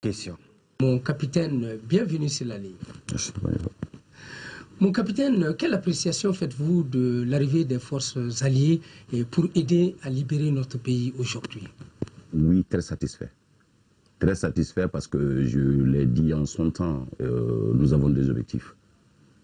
question. Mon capitaine, bienvenue sur la ligne. Merci. Mon capitaine, quelle appréciation faites-vous de l'arrivée des forces alliées pour aider à libérer notre pays aujourd'hui? Oui, très satisfait. Très satisfait parce que je l'ai dit en son temps, nous avons deux objectifs.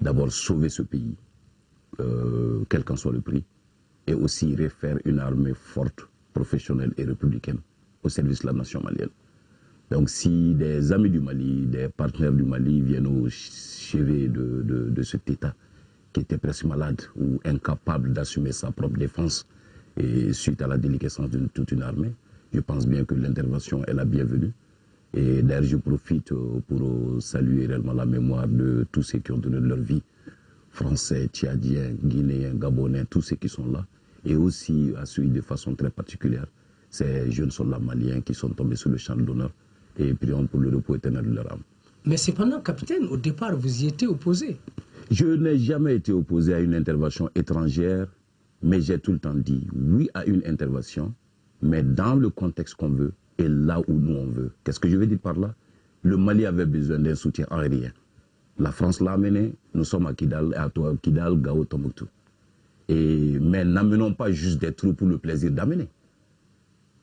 D'abord, sauver ce pays, quel qu'en soit le prix, et aussi refaire une armée forte, professionnelle et républicaine au service de la nation malienne. Donc si des amis du Mali, des partenaires du Mali viennent au chevet de cet État qui était presque malade ou incapable d'assumer sa propre défense et suite à la déliquescence de toute une armée, je pense bien que l'intervention est la bienvenue. Et d'ailleurs, je profite pour saluer réellement la mémoire de tous ceux qui ont donné leur vie, Français, Tchadiens, Guinéens, Gabonais, tous ceux qui sont là, et aussi à suivre de façon très particulière ces jeunes soldats maliens qui sont tombés sur le champ d'honneur, et prions pour le repos éternel de leur âme. Mais cependant, capitaine, au départ, vous y étiez opposé. Je n'ai jamais été opposé à une intervention étrangère, mais j'ai tout le temps dit oui à une intervention, mais dans le contexte qu'on veut et là où nous on veut. Qu'est-ce que je veux dire par là? Le Mali avait besoin d'un soutien aérien. La France l'a amené, nous sommes à Kidal, Gao, Tombouctou. Mais n'amenons pas juste des troupes pour le plaisir d'amener,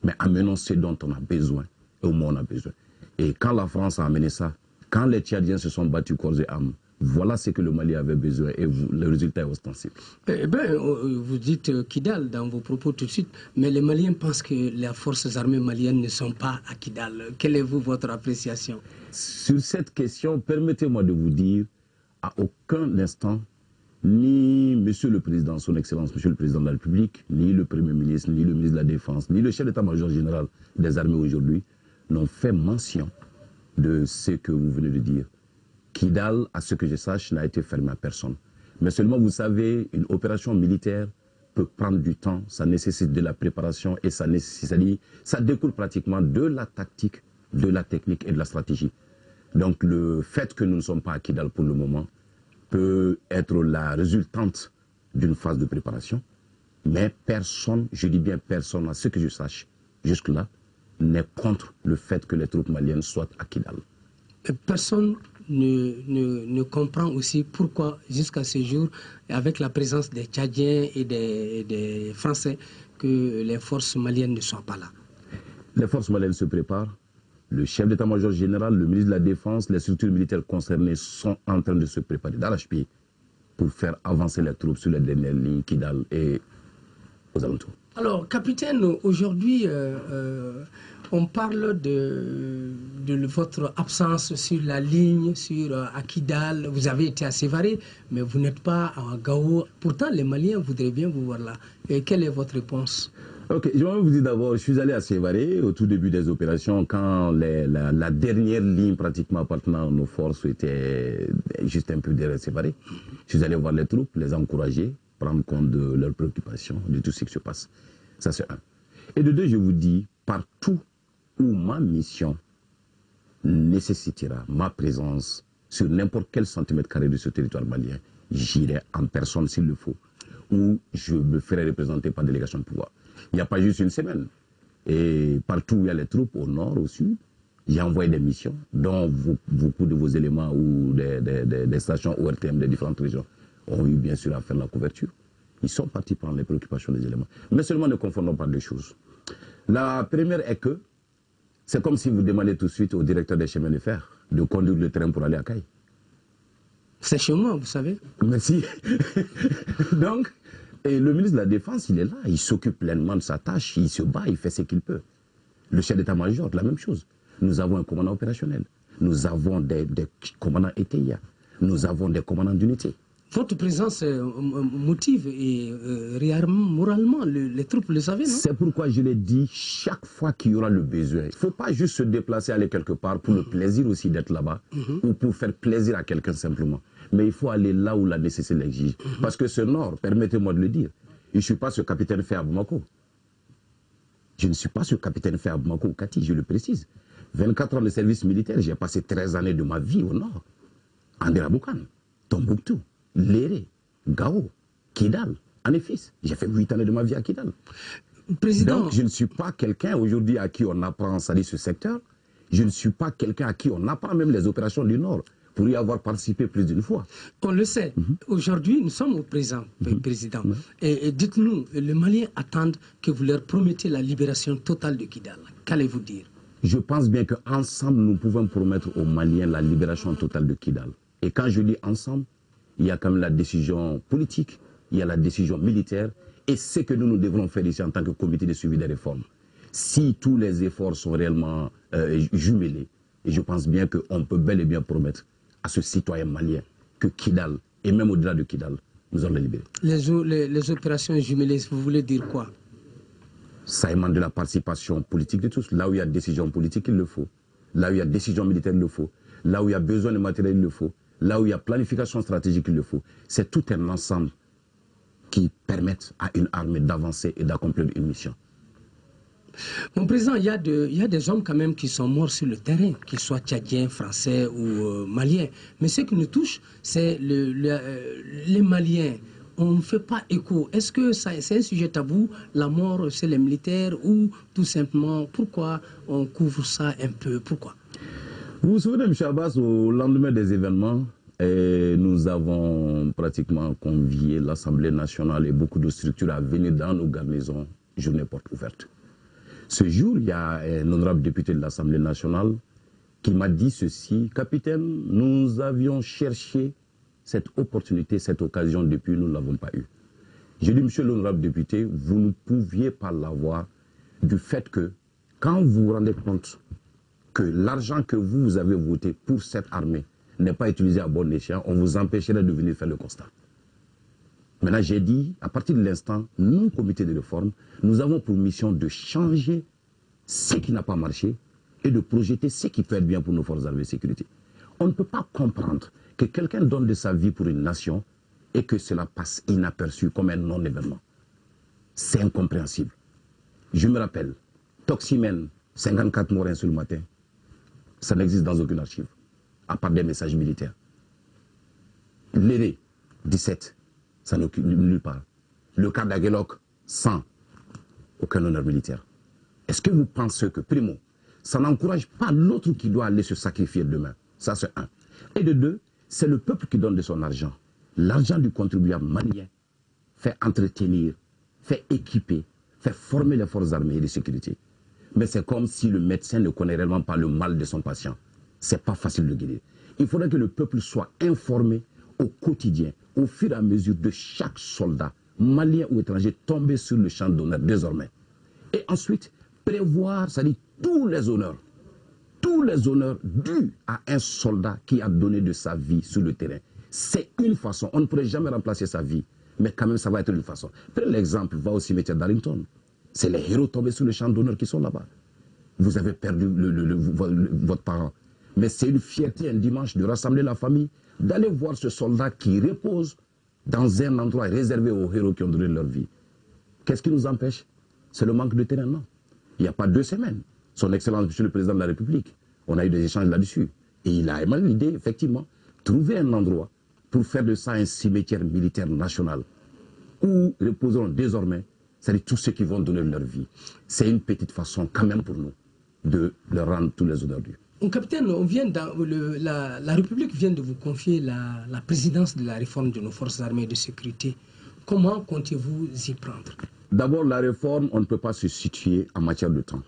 mais amenons ce dont on a besoin et au moins on a besoin. Et quand la France a amené ça, quand les Tchadiens se sont battus corps et âme, voilà ce que le Mali avait besoin et le résultat est ostensible. Eh bien, vous dites Kidal dans vos propos tout de suite, mais les Maliens pensent que les forces armées maliennes ne sont pas à Kidal. Quelle est votre appréciation? Sur cette question, permettez-moi de vous dire, à aucun instant, ni Monsieur le Président, son Excellence, Monsieur le Président de la République, ni le Premier ministre, ni le ministre de la Défense, ni le chef d'état-major général des armées aujourd'hui n'ont fait mention de ce que vous venez de dire. Kidal, à ce que je sache, n'a été fermé à personne. Mais seulement, vous savez, une opération militaire peut prendre du temps, ça nécessite de la préparation et ça découle pratiquement de la tactique, de la technique et de la stratégie. Donc le fait que nous ne sommes pas à Kidal pour le moment peut être la résultante d'une phase de préparation, mais personne, je dis bien personne, à ce que je sache, jusque-là, n'est contre le fait que les troupes maliennes soient à Kidal. Personne ne comprend aussi pourquoi, jusqu'à ce jour, avec la présence des Tchadiens et des Français, que les forces maliennes ne soient pas là. Les forces maliennes se préparent. Le chef d'état-major général, le ministre de la Défense, les structures militaires concernées sont en train de se préparer d'arrache-pied pour faire avancer les troupes sur les dernières lignes, Kidal et aux alentours. Alors, capitaine, aujourd'hui, on parle de votre absence sur la ligne, à Kidal. Vous avez été à Sévaré, mais vous n'êtes pas à Gao. Pourtant, les Maliens voudraient bien vous voir là. Et quelle est votre réponse? Ok, je vais vous dire d'abord, je suis allé à Sévaré au tout début des opérations, quand la dernière ligne pratiquement appartenant à nos forces était juste un peu derrière Sévaré. Je suis allé voir les troupes, les encourager, prendre compte de leurs préoccupations, de tout ce qui se passe. Ça, c'est un. Et de deux, je vous dis, partout où ma mission nécessitera ma présence sur n'importe quel centimètre carré de ce territoire malien, j'irai en personne s'il le faut, ou je me ferai représenter par délégation de pouvoir. Il n'y a pas juste une semaine. Et partout où il y a les troupes, au nord, au sud, j'ai envoyé des missions, dont beaucoup de vos éléments ou des stations ORTM des différentes régions ont eu bien sûr à faire la couverture. Ils sont partis prendre les préoccupations des éléments. Mais seulement ne confondons pas deux choses. La première est que c'est comme si vous demandez tout de suite au directeur des chemins de fer de conduire le train pour aller à Caille. C'est chez moi, vous savez. Merci. Donc, et le ministre de la Défense, il est là, il s'occupe pleinement de sa tâche, il se bat, il fait ce qu'il peut. Le chef d'état-major, la même chose. Nous avons un commandant opérationnel, nous avons des commandants ETIA, nous avons des commandants d'unité. Votre présence motive et réarme moralement les troupes, vous le savez, non? C'est pourquoi je l'ai dit, chaque fois qu'il y aura le besoin, il ne faut pas juste se déplacer, aller quelque part pour le plaisir aussi d'être là-bas, ou pour faire plaisir à quelqu'un simplement. Mais il faut aller là où la nécessité l'exige. Parce que ce nord, permettez-moi de le dire, je ne suis pas ce capitaine fait à Bamako. Je ne suis pas ce capitaine fait à Bamako ou Kati, je le précise. 24 ans de service militaire, j'ai passé 13 années de ma vie au nord. Andera-Boukan, Tombouctou, Léré, Gao, Kidal, Anefis. J'ai fait 8 années de ma vie à Kidal. Président... Donc je ne suis pas quelqu'un aujourd'hui à qui on apprend à salir ce secteur Je ne suis pas quelqu'un à qui on apprend même les opérations du Nord pour y avoir participé plus d'une fois. On le sait. Aujourd'hui, nous sommes au présent, président. Et dites-nous, les Maliens attendent que vous leur promettez la libération totale de Kidal. Qu'allez-vous dire? Je pense bien qu'ensemble, nous pouvons promettre aux Maliens la libération totale de Kidal. Et quand je dis ensemble, il y a quand même la décision politique, il y a la décision militaire, et ce que nous devrons faire ici en tant que comité de suivi des réformes. Si tous les efforts sont réellement jumelés, et je pense bien qu'on peut bel et bien promettre à ce citoyen malien que Kidal, et même au-delà de Kidal, nous allons les libérer. Les opérations jumelées, vous voulez dire quoi? Ça émane de la participation politique de tous. Là où il y a décision politique, il le faut. Là où il y a décision militaire, il le faut. Là où il y a besoin de matériel, il le faut. Là où il y a planification stratégique, il le faut. C'est tout un ensemble qui permettent à une armée d'avancer et d'accomplir une mission. Mon président, il y a des hommes quand même qui sont morts sur le terrain, qu'ils soient tchadiens, français ou maliens. Mais ce qui nous touche, c'est les Maliens. On ne fait pas écho. Est-ce que c'est un sujet tabou, la mort, c'est les militaires, ou tout simplement, pourquoi on couvre ça un peu? Pourquoi? Vous vous souvenez, M. Abbas, au lendemain des événements, nous avons pratiquement convié l'Assemblée nationale et beaucoup de structures à venir dans nos garnisons, journée porte ouverte. Ce jour, il y a un honorable député de l'Assemblée nationale qui m'a dit ceci: capitaine, nous avions cherché cette opportunité, cette occasion depuis, nous ne l'avons pas eue. J'ai dit, monsieur l'honorable député, vous ne pouviez pas l'avoir du fait que, quand vous vous rendez compte que l'argent que vous avez voté pour cette armée n'est pas utilisé à bon escient, on vous empêcherait de venir faire le constat. Maintenant, j'ai dit, à partir de l'instant, nous, comité de réforme, nous avons pour mission de changer ce qui n'a pas marché et de projeter ce qui peut être bien pour nos forces armées de sécurité. On ne peut pas comprendre que quelqu'un donne de sa vie pour une nation et que cela passe inaperçu comme un non-événement. C'est incompréhensible. Je me rappelle, Toximène, 54 morts un seul matin, ça n'existe dans aucune archive, à part des messages militaires. Léré, 17, ça n'occupe nulle part. Le cas d'Aguelok, 100, aucun honneur militaire. Est-ce que vous pensez que, primo, ça n'encourage pas l'autre qui doit aller se sacrifier demain? Ça, c'est un. Et de deux, c'est le peuple qui donne de son argent. L'argent du contribuable malien fait entretenir, fait équiper, fait former les forces armées et de sécurité. Mais c'est comme si le médecin ne connaît réellement pas le mal de son patient. C'est pas facile de guérir. Il faudrait que le peuple soit informé au quotidien, au fur et à mesure de chaque soldat, malien ou étranger, tombé sur le champ d'honneur désormais. Et ensuite, prévoir, c'est-à-dire tous les honneurs dus à un soldat qui a donné de sa vie sur le terrain. C'est une façon, on ne pourrait jamais remplacer sa vie, mais quand même ça va être une façon. Prenez l'exemple, va au cimetière d'Arlington. C'est les héros tombés sur le champ d'honneur qui sont là-bas. Vous avez perdu votre parent. Mais c'est une fierté un dimanche de rassembler la famille, d'aller voir ce soldat qui repose dans un endroit réservé aux héros qui ont donné leur vie. Qu'est-ce qui nous empêche? C'est le manque de terrain, non? Il n'y a pas 2 semaines. Son Excellence, Monsieur le Président de la République, on a eu des échanges là-dessus. Et il a émis l'idée, effectivement, trouver un endroit pour faire de ça un cimetière militaire national où reposeront désormais, c'est-à-dire tous ceux qui vont donner leur vie. C'est une petite façon quand même pour nous de leur rendre tous les honneurs dus. Capitaine, la République vient de vous confier la présidence de la réforme de nos forces armées et de sécurité. Comment comptez-vous y prendre? D'abord, la réforme, on ne peut pas se situer en matière de temps.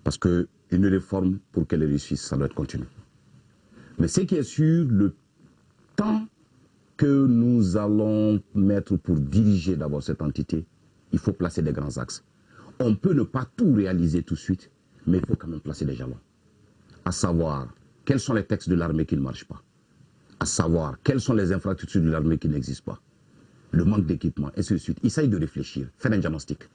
Parce qu'une réforme, pour qu'elle réussisse, ça doit être continu. Mais ce qui est sûr, le temps que nous allons mettre pour diriger d'abord cette entité, il faut placer des grands axes. On peut ne pas tout réaliser tout de suite, mais il faut quand même placer des jalons. À savoir, quels sont les textes de l'armée qui ne marchent pas. À savoir, quelles sont les infrastructures de l'armée qui n'existent pas. Le manque d'équipement, et ainsi de suite. Il s'agit de réfléchir, faire un diagnostic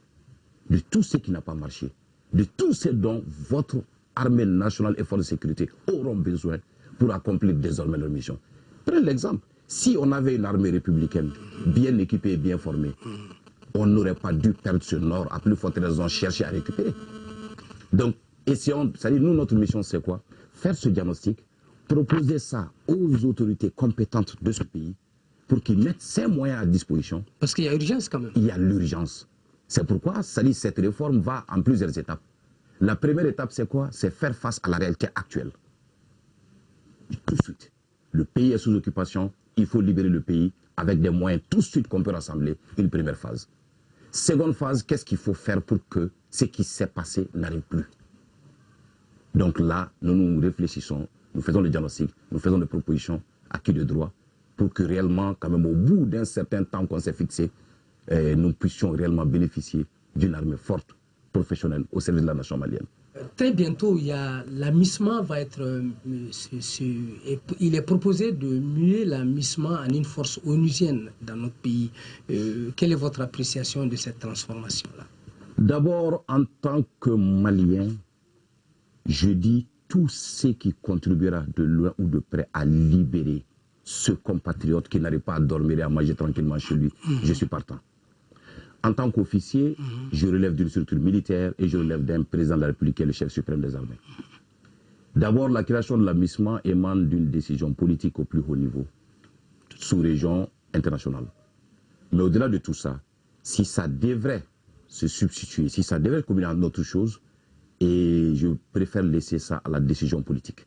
de tout ce qui n'a pas marché, de tout ce dont votre armée nationale et forces de sécurité auront besoin pour accomplir désormais leur mission. Prenez l'exemple. Si on avait une armée républicaine bien équipée et bien formée, on n'aurait pas dû perdre ce nord, à plus forte raison chercher à récupérer. Donc, essayons, c'est-à-dire nous, notre mission, c'est quoi? Faire ce diagnostic, proposer ça aux autorités compétentes de ce pays pour qu'ils mettent ces moyens à disposition. Parce qu'il y a urgence quand même. Il y a l'urgence. C'est pourquoi cette réforme va en plusieurs étapes. La première étape, c'est quoi? C'est faire face à la réalité actuelle. Tout de suite. Le pays est sous occupation, il faut libérer le pays avec des moyens tout de suite qu'on peut rassembler. Une première phase. Seconde phase, qu'est-ce qu'il faut faire pour que ce qui s'est passé n'arrive plus? Donc là, nous réfléchissons, nous faisons le diagnostic, nous faisons des propositions à qui de droit pour que réellement, quand même au bout d'un certain temps qu'on s'est fixé, nous puissions réellement bénéficier d'une armée forte, professionnelle, au service de la nation malienne. Très bientôt, la MISMA va être... il est proposé de muer la MISMA en une force onusienne dans notre pays. Quelle est votre appréciation de cette transformation-là? D'abord, en tant que Malien, je dis tout ce qui contribuera de loin ou de près à libérer ce compatriote qui n'arrive pas à dormir et à manger tranquillement chez lui. Je suis partant. En tant qu'officier, je relève d'une structure militaire et je relève d'un président de la République qui est le chef suprême des armées. D'abord, la création de la MISMA émane d'une décision politique au plus haut niveau, sous-région internationale. Mais au-delà de tout ça, si ça devrait se substituer, si ça devrait combiner en autre chose, et je préfère laisser ça à la décision politique.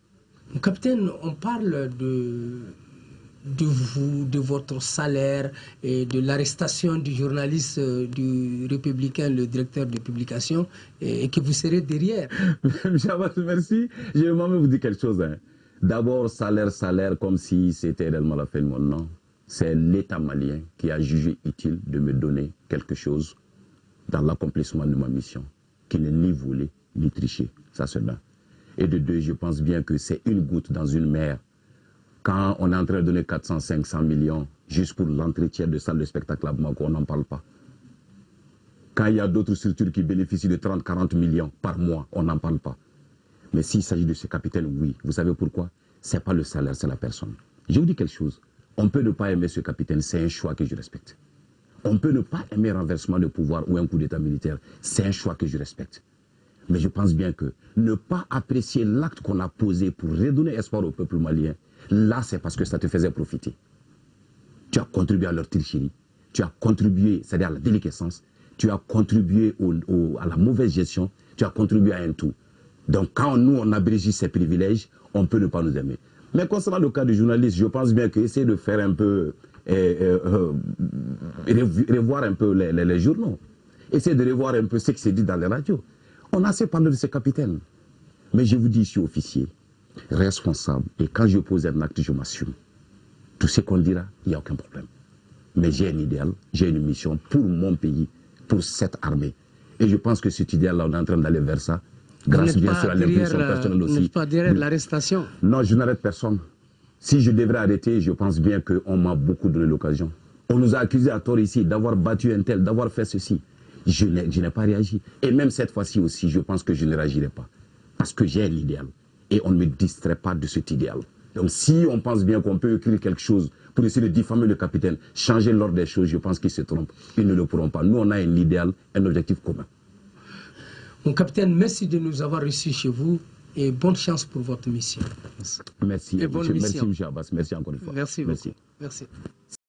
Capitaine, on parle de vous, de votre salaire et de l'arrestation du journaliste du Républicain, le directeur de publication, et que vous serez derrière. Merci. Je vais même vous dire quelque chose. Hein. D'abord, salaire, comme si c'était réellement la fin du monde. Non. C'est l'État malien qui a jugé utile de me donner quelque chose dans l'accomplissement de ma mission, qui n'est ni volé, ni triché. Ça, c'est l'un. Et de deux, je pense bien que c'est une goutte dans une mer. Quand on est en train de donner 400, 500 millions juste pour l'entretien de salles de spectacle à Bamako, on n'en parle pas. Quand il y a d'autres structures qui bénéficient de 30, 40 millions par mois, on n'en parle pas. Mais s'il s'agit de ce capitaine, oui. Vous savez pourquoi? Ce n'est pas le salaire, c'est la personne. Je vous dis quelque chose. On peut ne pas aimer ce capitaine, c'est un choix que je respecte. On peut ne pas aimer un renversement de pouvoir ou un coup d'état militaire, c'est un choix que je respecte. Mais je pense bien que ne pas apprécier l'acte qu'on a posé pour redonner espoir au peuple malien, là, c'est parce que ça te faisait profiter. Tu as contribué à leur tricherie, tu as contribué, c'est-à-dire à la déliquescence, tu as contribué à la mauvaise gestion, tu as contribué à un tout. Donc, quand nous, on abrégie ces privilèges, on peut ne pas nous aimer. Mais concernant le cas du journaliste, je pense bien qu'essayer de faire un peu, revoir un peu les journaux, essayer de revoir un peu ce qui s'est dit dans les radios. On a assez parlé de ce capitaine. Mais je vous dis, je suis officier, responsable, et quand je pose un acte, je m'assume. Tout ce qu'on dira, il n'y a aucun problème. Mais j'ai un idéal, j'ai une mission pour mon pays, pour cette armée. Et je pense que cet idéal-là, on est en train d'aller vers ça, grâce bien sûr à l'impulsion personnelle aussi. Vous n'êtes pas derrière l'arrestation? Non, je n'arrête personne. Si je devrais arrêter, je pense bien qu'on m'a beaucoup donné l'occasion. On nous a accusés à tort ici d'avoir battu un tel, d'avoir fait ceci. Je n'ai pas réagi. Et même cette fois-ci aussi, je pense que je ne réagirai pas. Parce que j'ai un idéal. Et on ne me distrait pas de cet idéal. Donc si on pense bien qu'on peut écrire quelque chose pour essayer de diffamer le capitaine, changer l'ordre des choses, je pense qu'ils se trompent. Ils ne le pourront pas. Nous, on a un idéal, un objectif commun. Mon capitaine, merci de nous avoir reçus chez vous et bonne chance pour votre mission. Merci. Et bonne mission. Merci, M. Abbas. Merci encore une fois. Merci beaucoup. Merci.